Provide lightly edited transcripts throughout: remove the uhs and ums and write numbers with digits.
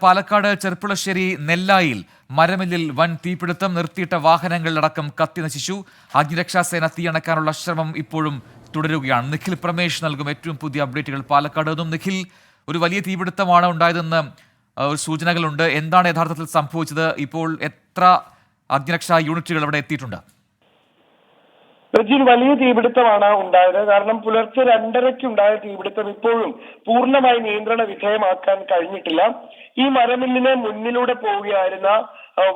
പാലക്കാട് ചെർപ്പുളശ്ശേരി നെല്ലായിൽ മരമില്ലിൽ വൻ തീപിടുത്തം. നിർത്തിയിട്ട വാഹനങ്ങളിലടക്കം കത്തി നശിച്ചു. അഗ്നിരക്ഷാസേന തീയണക്കാനുള്ള ശ്രമം ഇപ്പോഴും തുടരുകയാണ്. നിഖിൽ പ്രമേഷ് നൽകും ഏറ്റവും പുതിയ അപ്ഡേറ്റുകൾ പാലക്കാട് നിന്നും. നിഖിൽ, ഒരു വലിയ തീപിടുത്തമാണ് ഉണ്ടായതെന്ന് സൂചനകളുണ്ട്. എന്താണ് യഥാർത്ഥത്തിൽ സംഭവിച്ചത്? ഇപ്പോൾ എത്ര അഗ്നിരക്ഷാ യൂണിറ്റുകൾ അവിടെ എത്തിയിട്ടുണ്ട്? വലിയ തീപിടുത്തമാണ് ഉണ്ടായത്. കാരണം പുലർച്ചെ 2:30-ക്ക് ഉണ്ടായ തീപിടുത്തം ഇപ്പോഴും പൂർണ്ണമായി നിയന്ത്രണ വിധേയമാക്കാൻ കഴിഞ്ഞിട്ടില്ല. ഈ മരമില്ലിന് മുന്നിലൂടെ പോവുകയായിരുന്ന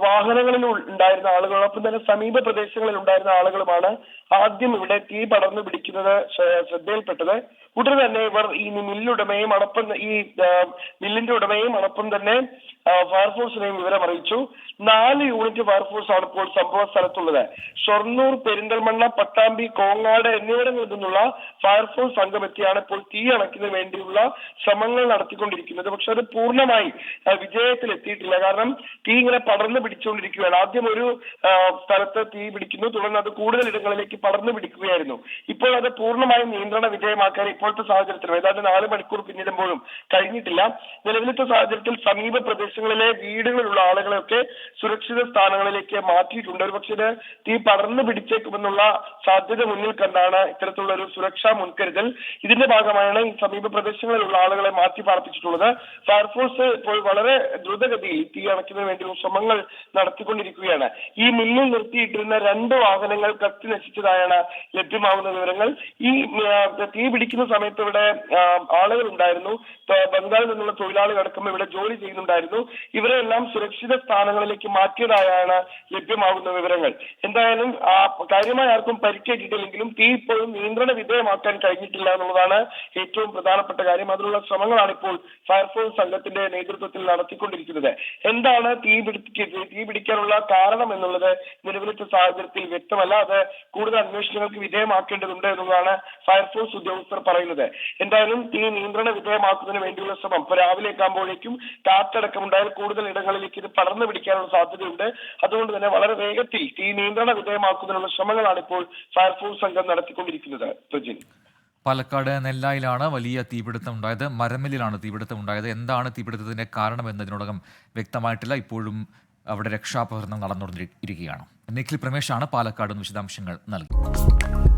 വാഹനങ്ങളിൽ ഉണ്ടായിരുന്ന ആളുകളോടൊപ്പം തന്നെ സമീപ പ്രദേശങ്ങളിൽ ഉണ്ടായിരുന്ന ആളുകളുമാണ് ആദ്യം ഇവിടെ തീ പടർന്നു പിടിക്കുന്നത് ശ്രദ്ധയിൽപ്പെട്ടത്. ഉടനെ തന്നെ ഇവർ ഈ മില്ലുടമയും മില്ലിന്റെ ഉടമയും അടക്കം തന്നെ ഫയർഫോഴ്സിനെയും വിവരം അറിയിച്ചു. 4 യൂണിറ്റ് ഫയർഫോഴ്സ് ആണ് ഇപ്പോൾ സംഭവ സ്ഥലത്തുള്ളത്. ഷൊർണൂർ, പെരിന്തൽമണ്ണ, പട്ടാമ്പി, കോങ്ങാട് എന്നിവിടങ്ങളിൽ നിന്നുള്ള ഫയർഫോഴ്സ് സംഘം എത്തിയാണ് ഇപ്പോൾ തീ അണയ്ക്കുന്നതിന് വേണ്ടിയുള്ള ശ്രമങ്ങൾ നടത്തിക്കൊണ്ടിരിക്കുന്നത്. പക്ഷെ അത് പൂർണ്ണമായി വിജയത്തിൽ എത്തിയിട്ടില്ല. കാരണം തീ ഇങ്ങനെ പടർന്നു പിടിച്ചുകൊണ്ടിരിക്കുകയാണ്. ആദ്യം ഒരു സ്ഥലത്ത് തീ പിടിക്കുന്നു, തുടർന്ന് അത് കൂടുതൽ ഇടങ്ങളിലേക്ക് പടർന്നു പിടിക്കുകയായിരുന്നു. ഇപ്പോൾ അത് പൂർണ്ണമായും നിയന്ത്രണ വിധേയമാക്കാൻ ഇപ്പോഴത്തെ സാഹചര്യത്തിൽ ഏതാണ്ട് 4 മണിക്കൂർ പിന്നിടുമ്പോഴും കഴിഞ്ഞിട്ടില്ല. നിലവിലത്തെ സാഹചര്യത്തിൽ സമീപ പ്രദേശങ്ങളിലെ വീടുകളിലുള്ള ആളുകളെയൊക്കെ സുരക്ഷിത സ്ഥാനങ്ങളിലേക്ക് മാറ്റിയിട്ടുണ്ട്. ഒരുപക്ഷെ ഇത് തീ പടർന്നു പിടിച്ചേക്കുമെന്നുള്ള സാധ്യത മുന്നിൽ കണ്ടാണ് ഇത്തരത്തിലുള്ള ഒരു സുരക്ഷാ മുൻകരുതൽ. ഇതിന്റെ ഭാഗമായാണ് ഈ സമീപ പ്രദേശങ്ങളിലുള്ള ആളുകളെ മാറ്റി പാർപ്പിച്ചിട്ടുള്ളത്. ഫയർഫോഴ്സ് ഇപ്പോൾ വളരെ ദ്രുതഗതിയിൽ തീ അണയ്ക്കുന്നതിന് വേണ്ടിയുള്ള ശ്രമങ്ങൾ നടത്തിക്കൊണ്ടിരിക്കുകയാണ്. ഈ മില്ലിൽ നിർത്തിയിട്ടിരുന്ന 2 വാഹനങ്ങൾ കത്തി നശിച്ചതായാണ് ലഭ്യമാകുന്ന വിവരങ്ങൾ. ഈ തീ പിടിക്കുന്ന സമയത്ത് ഇവിടെ ആളുകൾ ഉണ്ടായിരുന്നു. ബംഗാളിൽ നിന്നുള്ള തൊഴിലാളികൾ അടക്കം ഇവിടെ ജോലി ചെയ്യുന്നുണ്ടായിരുന്നു. ഇവരെല്ലാം സുരക്ഷിത സ്ഥാനങ്ങളിലേക്ക് മാറ്റിയതായാണ് ലഭ്യമാകുന്ന വിവരങ്ങൾ. എന്തായാലും കാര്യമായി ആർക്കും പരിക്കേറ്റിട്ടില്ലെങ്കിലും തീ ഇപ്പോഴും നിയന്ത്രണ വിധേയമാക്കാൻ കഴിഞ്ഞിട്ടില്ല എന്നുള്ളതാണ് ഏറ്റവും പ്രധാനപ്പെട്ട കാര്യം. അതിനുള്ള ശ്രമങ്ങളാണ് ഇപ്പോൾ ഫയർഫോഴ്സ് സംഘത്തിന്റെ നേതൃത്വത്തിൽ നടത്തിക്കൊണ്ടിരിക്കുന്നത്. എന്താണ് തീ പിടിക്കാനുള്ള കാരണം എന്നുള്ളത് നിലവിലത്തെ സാഹചര്യത്തിൽ വ്യക്തമല്ല. അത് കൂടുതൽ അന്വേഷണങ്ങൾക്ക് വിധേയമാക്കേണ്ടതുണ്ട് എന്നുള്ളതാണ് ഫയർഫോഴ്സ് ഉദ്യോഗസ്ഥർ പറയുന്നത്. എന്തായാലും തീ നിയന്ത്രണ വിധേയമാക്കുന്നതിന് വേണ്ടിയുള്ള ശ്രമം ഇപ്പൊ രാവിലേക്ക് ആകുമ്പോഴേക്കും കാറ്റടക്കമുണ്ടായാൽ കൂടുതൽ ഇടങ്ങളിലേക്ക് ഇത് പടർന്നു പിടിക്കാനുള്ള സാധ്യതയുണ്ട്. അതുകൊണ്ട് തന്നെ വളരെ വേഗത്തിൽ തീ നിയന്ത്രണ വിധേയമാക്കുന്നതിനുള്ള ശ്രമങ്ങളാണ് ഇപ്പോൾ ഫയർഫോഴ്സ് സംഘം നടത്തിക്കൊണ്ടിരിക്കുന്നത്. പാലക്കാട് നെല്ലായിലാണ് വലിയ തീപിടുത്തം ഉണ്ടായത്. മരമില്ലിലാണ് തീപിടുത്തം ഉണ്ടായത്. എന്താണ് തീപിടുത്തത്തിന്റെ കാരണം എന്നതിനോടകം വ്യക്തമായിട്ടില്ല. ഇപ്പോഴും അവിടെ രക്ഷാപ്രവർത്തനം നടന്നുകൊണ്ടിരിക്കുകയാണ്. നിഖിൽ പ്രമേഷാണ് പാലക്കാട് വിശദാംശങ്ങൾ നൽകി.